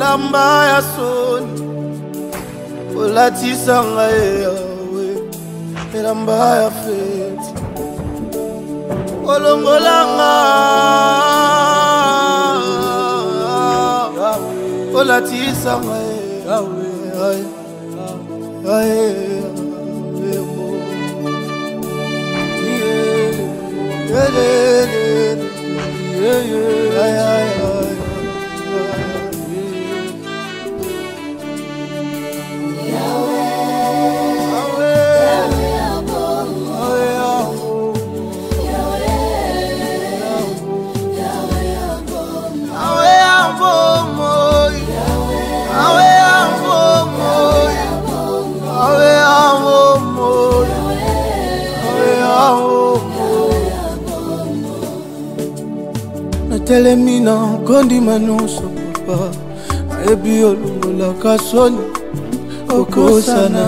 elamba ya soni olatisa ngai yawe elamba ya feti olongolanga olatisa ngai yawe Telemina kondi manuso papa ebi olungola kasoni okosana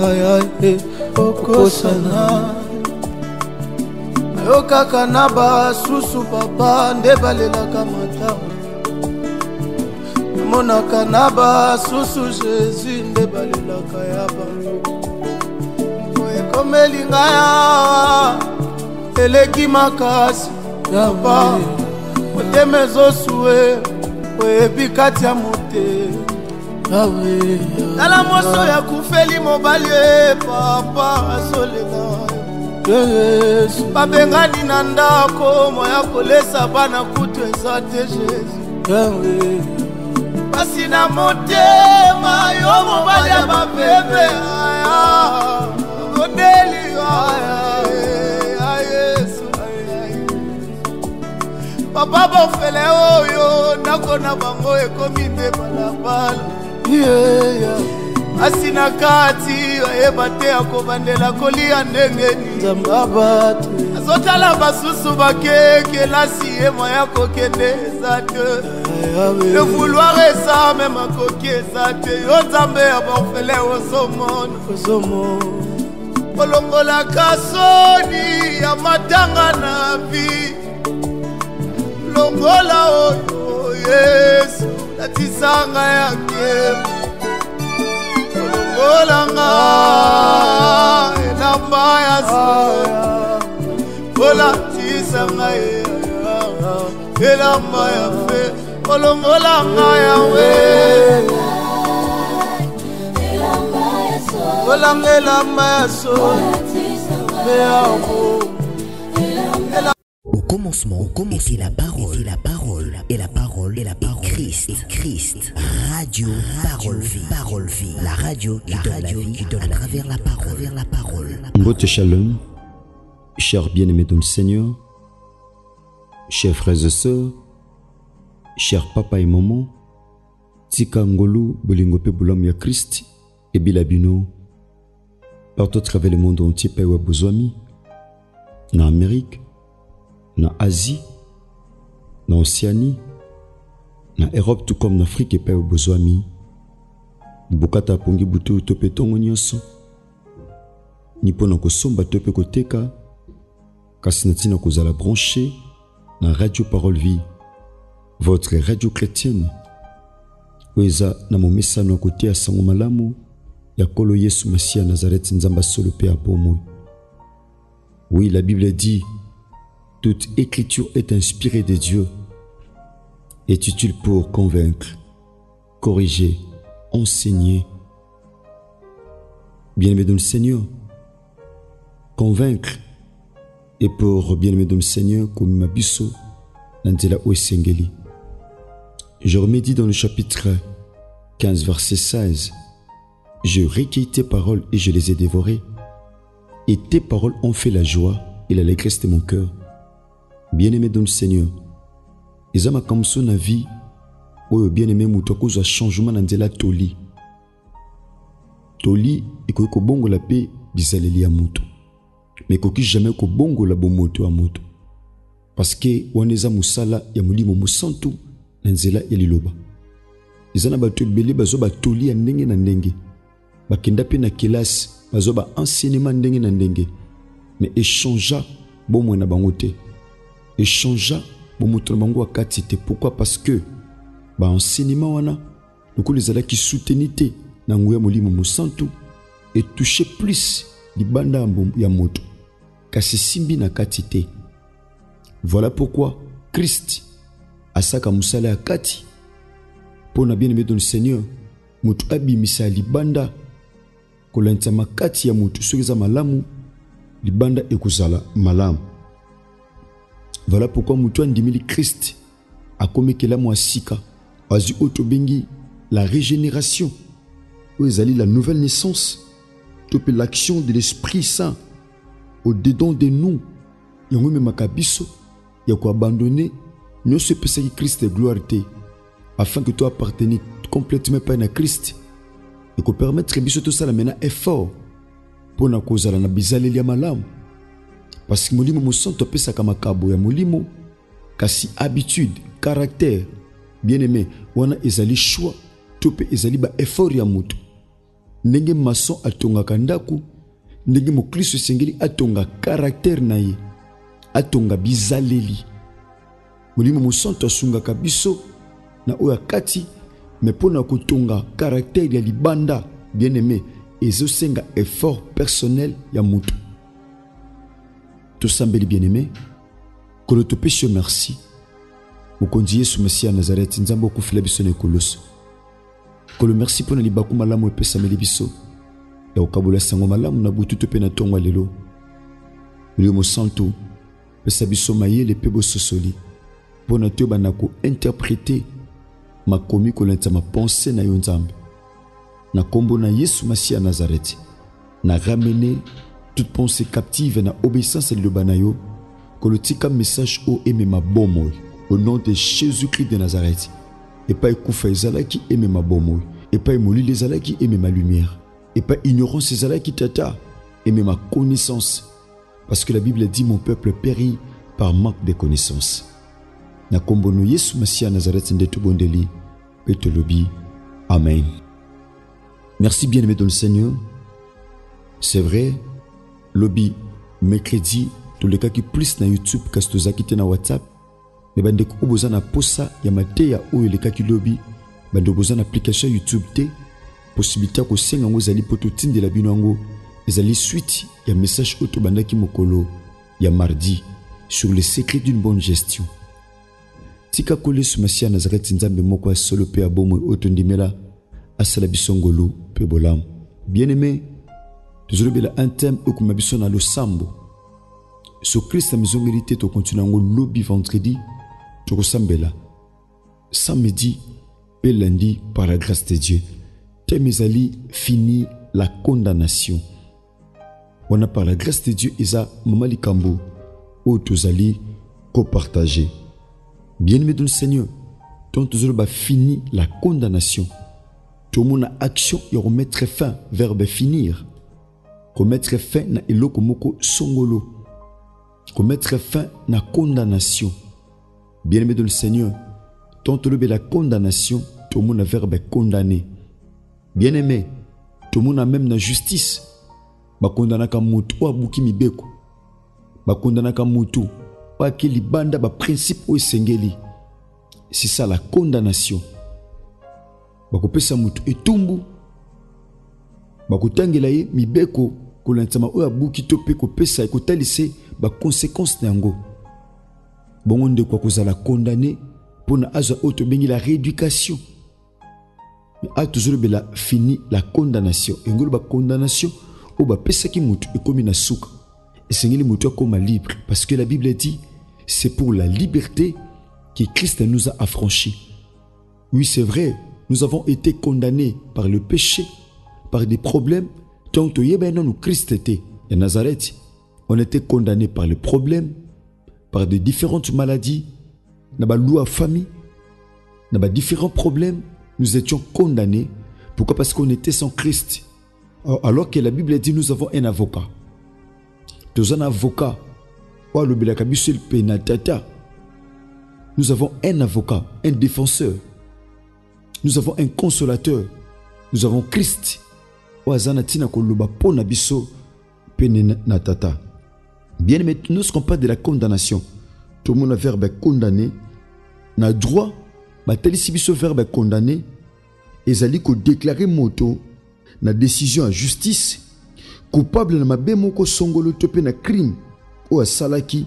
ayaye okosana ayokaka na basusu papa nde balelaka matama namonaka na basusu Jésus nde balelaka ya bango oyekomeli ngaya eleki makasi yaba motema ezosue oyebi kati ya mote tala moso ya kufeli mobali papa azolela babengani na ndako moya kolesa bana kutu eza te Jésus pasi na motema yo mobali ya babebe odeli papa bofele oyo nakona bango ekomi nde balabala asi na kati ayeba te akobandela kolia ndenge nzambe abatu azotala basusu bakekelasi ye moya kokende eza te le vouloir eza meme akoki eza te yo nzambe ya bofele ozomona olongolaka soni ya matanga na vi longola oyo Yesu latisanga yake olongolanga elamba ya soni olatisanga elamba ya fe olongolanga yawe olanga elamba ya soni Au commencement, était la parole, et la parole, Christ. Radio, parole vie, la radio qui donne la vie à travers la parole. Mbote Shalom, chers bien-aimés dans le Seigneur, chers frères et sœurs, chers papa et maman, Tika Ngolu, Bolingope Boulam ya Christ, et Bilabino, partout à travers le monde entier, Païwa Bouzouami, en Amérique, en Asie, en Océanie, en Europe, tout comme en Afrique et Païwa Bouzouami, Bukata Pongi Boutou Tope Tongo Nyoso, Nippon Kosomba Tope Koteka, Kasinatina Kozala branché, na Radio Parole Vie, votre radio chrétienne. Weza na momesa na kote ya sango malamu ya kolo Yesu Masia Nazareth nzamba solo pe abomo. Oui, la Bible dit toute écriture est inspirée de Dieu, est utile pour convaincre, corriger, enseigner. Bien-aimé dans le Seigneur, convaincre et pour bien-aimé dans le Seigneur comme Mabiso Nandela Oesengeli. Je remédie dans le chapitre 15, verset 16. Je recueillis tes paroles et je les ai dévorées. Et tes paroles ont fait la joie et l'allégresse de mon cœur. Bien-aimé dans le Seigneur, Ezama kamso na vie, oyo bien-aimé mutoko changement nandela toli. Toli eko bongo la paix bisaleli ya mutu. Mais koki jamais ko bongo la bomoto a moto. Parce que waneza musala ya mulimo musantu nzela ya liloba. Izana batu bele bazo batoli ya ndenge na ndenge. Bakenda pe na kelasi bazo ba enseignement ndenge na ndenge. Mais échangea bon na bango te. Échangea bon mutu na bango akati te. Pourquoi? Parce que ba enseignement wana lokolo ezalaki soutenite na nguya molimo mosantu et toucher plus libanda ya moto kasi simbi na kati te. Voilà pourquoi Christ asaka musala ya kati pour na bien-aimé dans le Seigneur moto abimisa libanda kolenta makati ya moto sokiza malamu libanda ekozala malamu. Voilà pourquoi moto andimili Christ akomekela mwa sika azi otobengi la régénération ou ezali la nouvelle naissance topé l'action de l'Esprit Saint au-dedans de nous yango memaka biso ya koabandonner nyonso epesaki Christ de gloire te afin que toi appartenir complètement pas na Christ et ko permettre biso tosala mena effort pour na kozala na bizaleli ya malamu parce que molimo mosantu apesaka makabo ya molimo kasi habitude caractère bien-aimé wana ezali choix topé ezali ba effort ya moto ndenge maçon atongaka ndaku ndenge mokristo sengeli atonga caractère na ye atonga bizaleli molimo mosantu asungaka biso na oya kati mais pona kotonga caractère ya libanda bien-aimé ezosenga effort personnel ya moto. Tosambeli bien-aimé kolo topesio merci mokonzi Yesu Mesia Nazareth nzambo okufila biso na ekoloso kolo merci pona libaku malamu epesameli biso ya okabola sango malamu na butu to pe na tongo lelo molimo mosantu pesa biso mayele pe bososoli pona te bana ko interpréter makomi kolenta ma pensée na yo nzambe na kombo na Yesu Mesia Nazareth na ramener toute pensée captive na obéissance à l'obanayo que le tika message au aimé ma bomoy au nom de Jésus-Christ de Nazareth et pas écoufa ezalaki aimé ma bomoy et pas émoli les ezalaki aimé ma lumière et pas ignorance ezalaki tata aimé ma connaissance parce que la Bible dit mon peuple périt par manque de connaissance. Na kombo no Yesu Mesia Nazareth ndeto bondeli petolobi amen. Merci bien-aimé dans le Seigneur. C'est vrai lobby mercredi tous les cas qui plus na YouTube kastoza kite na WhatsApp mais bande ko boza na posa ya mateya o les cas qui lobby bande boza na application YouTube te possibilité ko senga ngo zali poto tinde la binango ezali suite ya message auto bandaki mokolo ya mardi sur les secrets d'une bonne gestion. Tika kole su Mesia Nazareth nzambe moko ya solo pe abomo auto ndimela asala bisongolo pe bolam. Bien-aimé, toujours bela un thème au kumabiso na lo sambo. So Christ a maison mérité to continuango lobby vendredi to sambela. Samedi et lundi par la grâce de Dieu. Thème ezali fini la condamnation. On a par la grâce de Dieu eza mama likambo o tozali co-partager. Bien-aimé dans le Seigneur, donc toujours ba fini la condamnation. Tout le monde a action et remettre fin, verbe finir. Remettre fin na eloko moko songolo. Remettre fin na condamnation. Bien-aimé dans le Seigneur, tant que la condamnation, tout le monde a verbe condamner. Bien-aimé, tout le monde a même la justice. Ba kondanaka mutu wa buki mibeko. Ba kondanaka mutu wa kili banda ba principe o sengeli. C'est ça la condamnation. Bakopesa mutu etumbu bakotangela ye mibeko kolantama oya buki to pe kopesa ekotalise ba conséquences nango bongo nde kwa kozala condamné pona aza auto bengi la rééducation mais a toujours bela fini la condamnation engolo ba condamnation o ba pesa ki mutu ekomi na suka esengeli mutu akoma libre parce que la Bible dit c'est pour la liberté que Christ nous a affranchis. Oui, c'est vrai. Nous avons été condamnés par le péché, par des problèmes. Tant que nous Christ était à Nazareth, on était condamnés par les problèmes, par des différentes maladies, dans la loi famille, dans différents problèmes. Nous étions condamnés. Pourquoi? Parce qu'on était sans Christ. Alors que la Bible dit nous avons un avocat. Nous avons un avocat. Nous avons un avocat, un défenseur. Nous avons un consolateur. Nous avons Christ. Bien aimé, nous ne sommes pas de la condamnation. Tout le monde a verbe condamné. N'a droit batalisi biso verbe condamné ezali ko déclarer moto na décision à justice coupable na mabe moko songolo to pe na crime o asalaki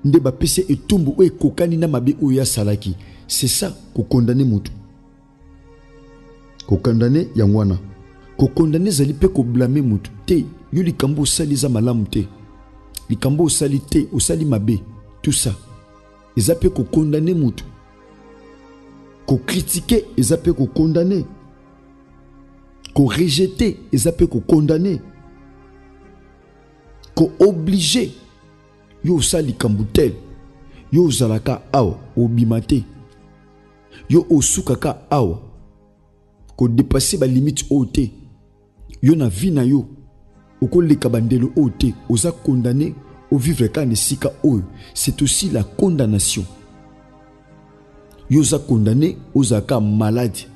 nde bapesi etumbu o ekokani na mabe o ya salaki. C'est ça ko condamner moto. Ko condamner yangwana. Ko condamner zali pe ko blâmer moto. Te yo likambo sali za malamu te. Likambo sali te o sali mabe. Tout ça. Eza pe ko condamner moto. Ko critiquer eza pe ko condamner. Ko rejeter eza pe ko condamner. Ko obliger yo sali kambutel. Yo zalaka awa obimate. Yo osukaka awa ko dépasser ba limite ote. Yo na vie na yo oko leka bandelo ote oza condamné au vivre ka nesika oyo. C'est aussi la condamnation. Yo za condamné ozaka malade.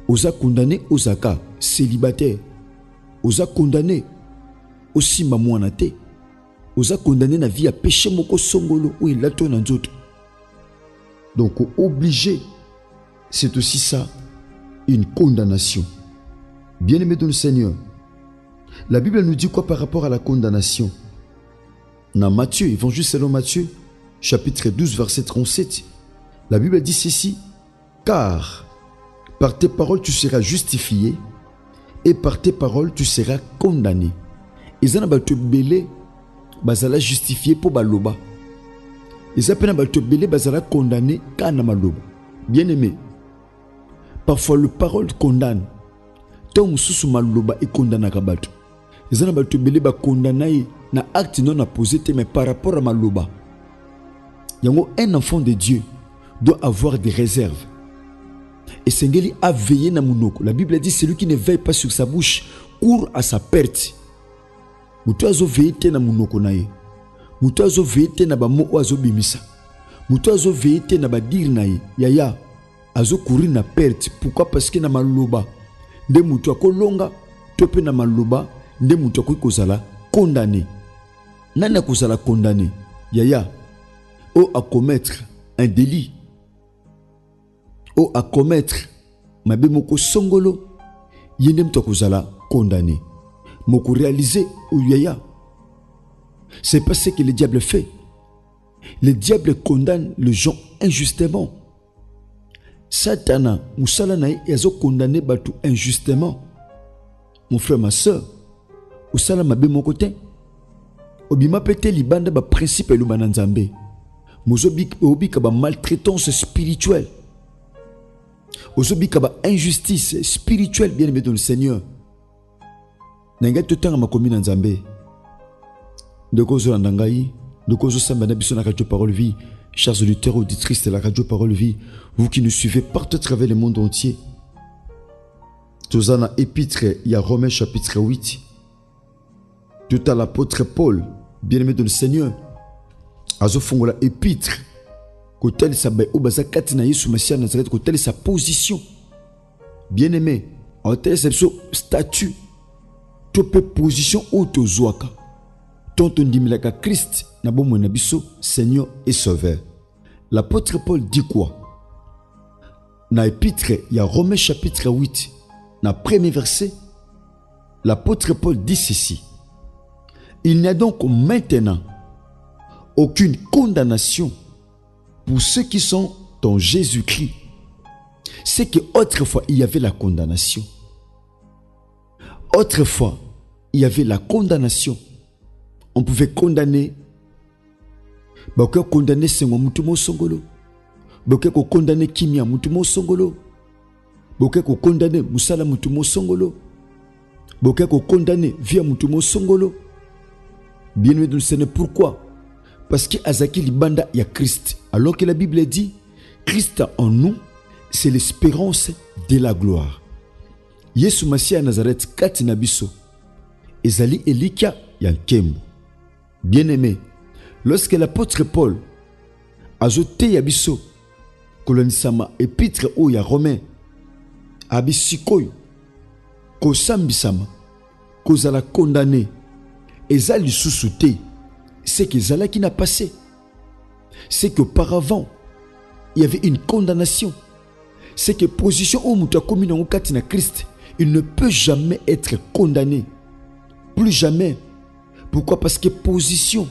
Oza condamné ozaka célibataire. Oza condamné aussi mamwana te. Oza condamné na vie à péché moko songolo ou il a ton nzoto. Donc obligé, c'est aussi ça, une condamnation. Bien-aimé dans le Seigneur, la Bible nous dit quoi par rapport à la condamnation? Dans Matthieu, évangile selon Matthieu, chapitre 12, verset 37, la Bible dit ceci: car par tes paroles tu seras justifié et par tes paroles tu seras condamné. Ils en ont belé, bazala justifié pour baloba. Ils ont belé, bazala condamné kana maloba. Bien aimé, parfois le parole condamne. Tant sous maloba et condamne kabato. Ils ont belé ba condamné na acte non apposé mais par rapport à maloba. Yango un enfant de Dieu doit avoir des réserves. Et Sengeli a veillé na munoko. La Bible dit celui qui ne veille pas sur sa bouche court à sa perte. Mutu azo veille te na munoko na ye. Mutu azo veille te na ba mo azo bimisa. Mutu azo veille te na ba dire na ye. Yaya azo courir na perte. Pourquoi? Parce que na maloba nde mutu akolonga to pe na maloba nde mutu akozala condamné. Nani akozala condamné? Yaya o à commettre un délit. O à commettre mabe moko songolo yende mutu akozala condamné. Moko réalisé ou yaya. C'est pas ce que le diable fait. Le diable condamne les gens injustement. Satana musala na yazo condamné batu injustement. Mon frère, ma soeur, usala mabe moko te. Obima pete libanda ba principe lu bananzambe. Mozobik obika ba maltraitance spirituelle. Ozobika ba injustice spirituelle, bien aimé dans le Seigneur. Nenga tutanga makomi na nzambe. Ndeko zo ndangai, ndeko zo samba na biso na radio Parole Vie. Chers auditeurs auditrices de la radio Parole Vie, vous qui nous suivez partout à travers le monde entier. Tozana épître, il y a Romains chapitre 8. Tout à l'apôtre Paul, bien-aimé de le Seigneur, azo fongola épître, kotel sa ba obaza katina Yesu Messia Nazareth, kotel sa position. Bien-aimé, en tel statut, tope position autozoaka. Tonton dimilaka Christ na bomo na biso Seigneur et Sauveur. L'apôtre Paul dit quoi? Na épître, il y a Romains chapitre 8. Na premier verset, l'apôtre Paul dit ceci: il n'y a donc maintenant aucune condamnation pour ceux qui sont dans Jésus-Christ. C'est que autrefois il y avait la condamnation. Autrefois il y avait la condamnation. On pouvait condamner. Bako condamner Sengo Mutumo Songolo. Bako condamner Kimia Mutumo Songolo. Bako condamner Musala Mutumo Songolo. Bako condamner Via Mutumo Songolo. Bien aimé, nous savons pourquoi. Parce que Azaki Libanda y a Christ. Alors que la Bible dit Christ en nous, c'est l'espérance de la gloire. Yesu Masia Nazareth Katina Biso. Ezali Elika Yankembo. Bien-aimé, lorsque l'apôtre Paul a jeté Yabiso, Kolonisama épître ou ya Romain, Abisikoy, Kosambisama, Kozala condamné, Ezali sous-souté, c'est que Zala qui n'a passé. C'est qu'auparavant, il y avait une condamnation. c'est que position où muta komina ngokati na Christ, il ne peut jamais être condamné. Plus jamais. Pourquoi? Parce que position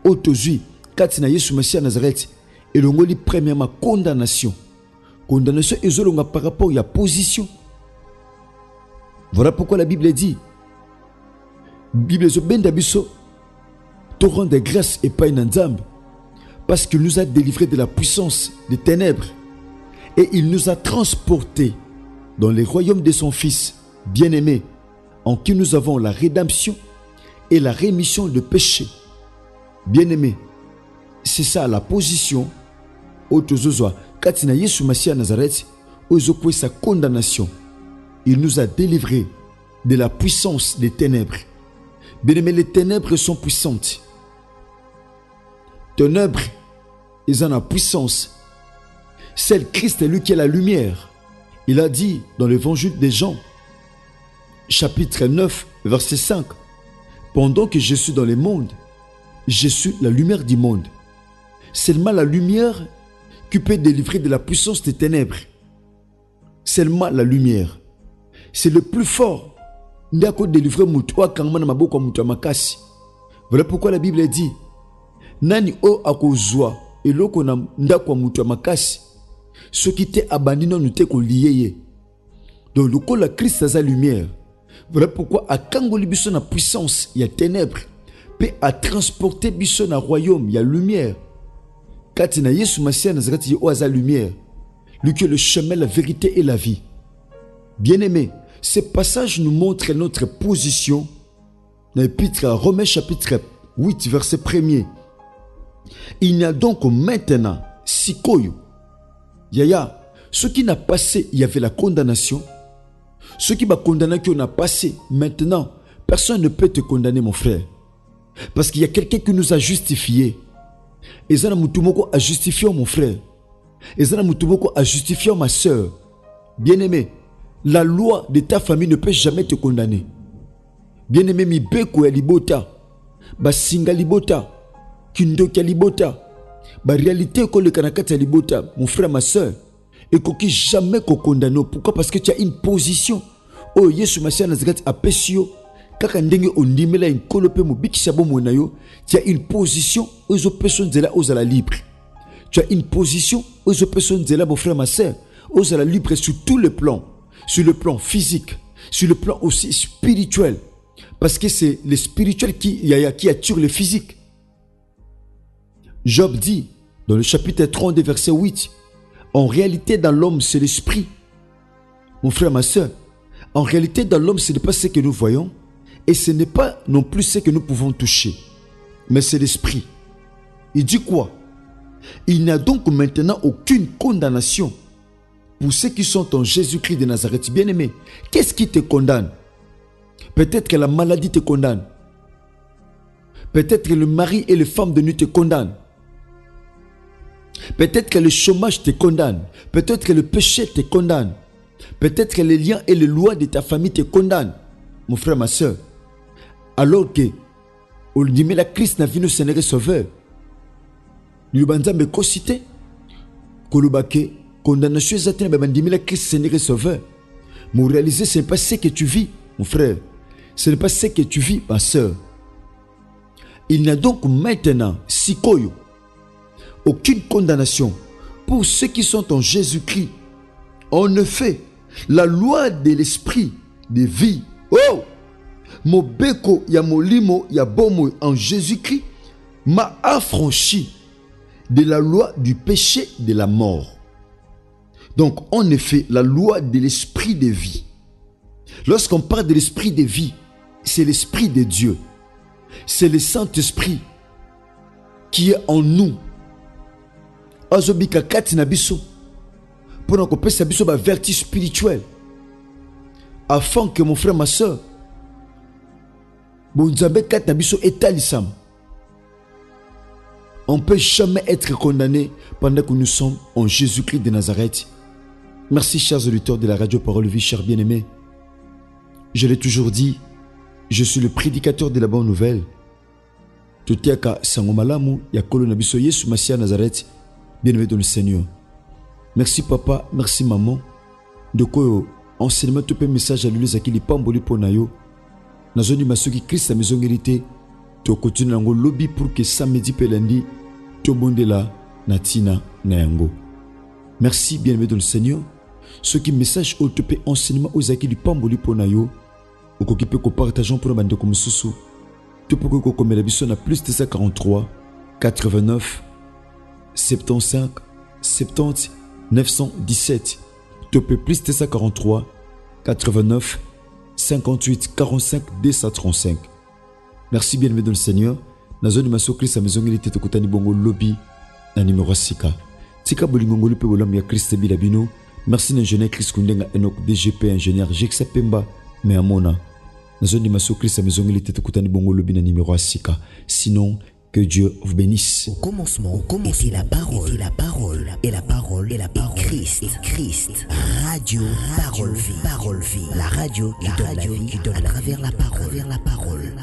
autozui kati na Yesu Messia Nazareth elongoli premièrement condamnation. Condamnation ezolonga par rapport à la position. Voilà pourquoi la Bible dit, Bible ezobenda biso torrent de grâce et pas une Nzambe, parce qu'il nous a délivrés de la puissance des ténèbres et il nous a transportés dans le royaume de son Fils bien-aimé, en qui nous avons la rédemption et la rémission de péché. Bien-aimé, c'est ça la position autozozoa katina Yesu Messia Nazareth ozokwe sa condamnation. Il nous a délivrés de la puissance des ténèbres. Bien-aimé, les ténèbres sont puissantes. Ténèbres, ils ont la puissance. Celle Christ est lui qui est la lumière. Il a dit dans l'évangile de Jean, chapitre 9, verset 5, pendant que je suis dans le monde, je suis la lumière du monde. Seulement la lumière qui peut délivrer de la puissance des ténèbres. Seulement la lumière. C'est le plus fort. Voilà pourquoi la Bible dit, Nani o akozwa eloko na ndako mutu makasi soki te abandino nous te ko lié. Donc le ko la Christ sa lumière. Voilà pourquoi a kangoli biso na puissance il y a ténèbres peut a transporter biso na royaume il y a lumière. Katina Yesu Messia Nazareth yo aza lumière. Lui qui est le chemin, la vérité et la vie. Bien-aimé, ce passage nous montre notre position dans l'épître à Romains chapitre 8 verset 1er. Il n'y a donc maintenant, sikoyo, yaya, ce qui n'a passé, il y avait la condamnation. Ce qui m'a condamné, qu'on a passé, maintenant, personne ne peut te condamner, mon frère. Parce qu'il y a quelqu'un qui nous a justifiés. Et Zana Moutoumoko a justifié mon frère. Et Zana Moutoumoko a justifié ma soeur. Bien-aimé, la loi de ta famille ne peut jamais te condamner. Bien-aimé, mi beko ya libota, basinga libota, kindoki ya libota, ba réalité ko le kanakata libota, mon frère, ma soeur, et koki jamais ko condamner. Pourquoi? Parce que tu as une position. Oh, Yesu Messia Nazareth a pesio, kaka ndenge ondimela inkolope mo bikisabo monayo, tu as une position aux personnes de là aux à la libre. Tu as une position aux personnes de là, mon frère, ma soeur, aux à la libre sur tous les plans. Sur le plan physique, sur le plan aussi spirituel. Parce que c'est le spirituel qui attire le physique. Job dit, dans le chapitre 30, verset 8, en réalité, dans l'homme, c'est l'esprit. Mon frère, ma soeur, en réalité, dans l'homme, ce n'est pas ce que nous voyons, et ce n'est pas non plus ce que nous pouvons toucher, mais c'est l'esprit. Il dit quoi? Il n'y a donc maintenant aucune condamnation pour ceux qui sont en Jésus-Christ de Nazareth. Bien-aimé, qu'est-ce qui te condamne? Peut-être que la maladie te condamne. Peut-être que le mari et les femmes de nuit te condamnent. Peut-être que le chômage te condamne. Peut-être que le péché te condamne. Peut-être que les liens et les lois de ta famille te condamnent. Mon frère, ma soeur. Alors que, au dit, mais la Christ n'a vu nous Seigneur Sauveur. Nous avons cité. Kolobake. Condamnation est la Christ Seigneur et Sauveur. Mais réaliser, ce n'est pas ce que tu vis, mon frère. Ce n'est pas ce que tu vis, ma soeur. Il n'y a donc maintenant, sikoyo, aucune condamnation pour ceux qui sont en Jésus-Christ. En effet, la loi de l'esprit de vie, oh, mobeko ya molimo ya bomo en Jésus-Christ m'a affranchi de la loi du péché de la mort. Donc, en effet, la loi de l'esprit de vie. Lorsqu'on parle de l'esprit de vie, c'est l'esprit de Dieu. C'est le Saint-Esprit qui est en nous. Azobika katina biso. Pour qu'on puisse biso ba vertu spirituel. Afin que mon frère, ma soeur, bonzabe katina biso etalisam. On ne peut jamais être condamné pendant que nous sommes en Jésus-Christ de Nazareth. Merci, chers auditeurs de la radio Parole Vie, chers bien-aimés. Je l'ai toujours dit, je suis le prédicateur de la bonne nouvelle. Totiaka sangomalamu ya kolo na biso Yesu Messia Nazareth, bien-aimé dans le Seigneur. Merci papa, merci maman. De quoi enseignement tout message à l'ulisa qui li pamboli ponayo. Na zoni masoki Christ a maison hérité. To continue nango lobby pour que samedi pelandi to bondela natina na yango. Merci bien-aimé dans le Seigneur. Ce qui message au topé enseignement aux aki du pamboli ponayo. Au kokipe ko partageons pour bande comme sousou. To poko ko comme la biso na plus de 43 89 75 70 917. Topé plus de 43 89 58 45 235. Merci bien-aimé dans le Seigneur. Na zone maso Christ a maison il était tokutani bongo lobby na numéro sika. Tika bolingo lupe bolam ya Christ bilabino. Merci l'ingénieur Chris Kundenga Enoch DGP ingénieur Jexa Pemba mais amona. Na zone maso Christ a maison il était tokutani bongo lobby na numéro sika. Sinon que Dieu vous bénisse. Au commencement, était la parole, et la parole, et la parole, et la parole, Christ, radio, parole vie, la radio qui donne la vie, à travers la parole,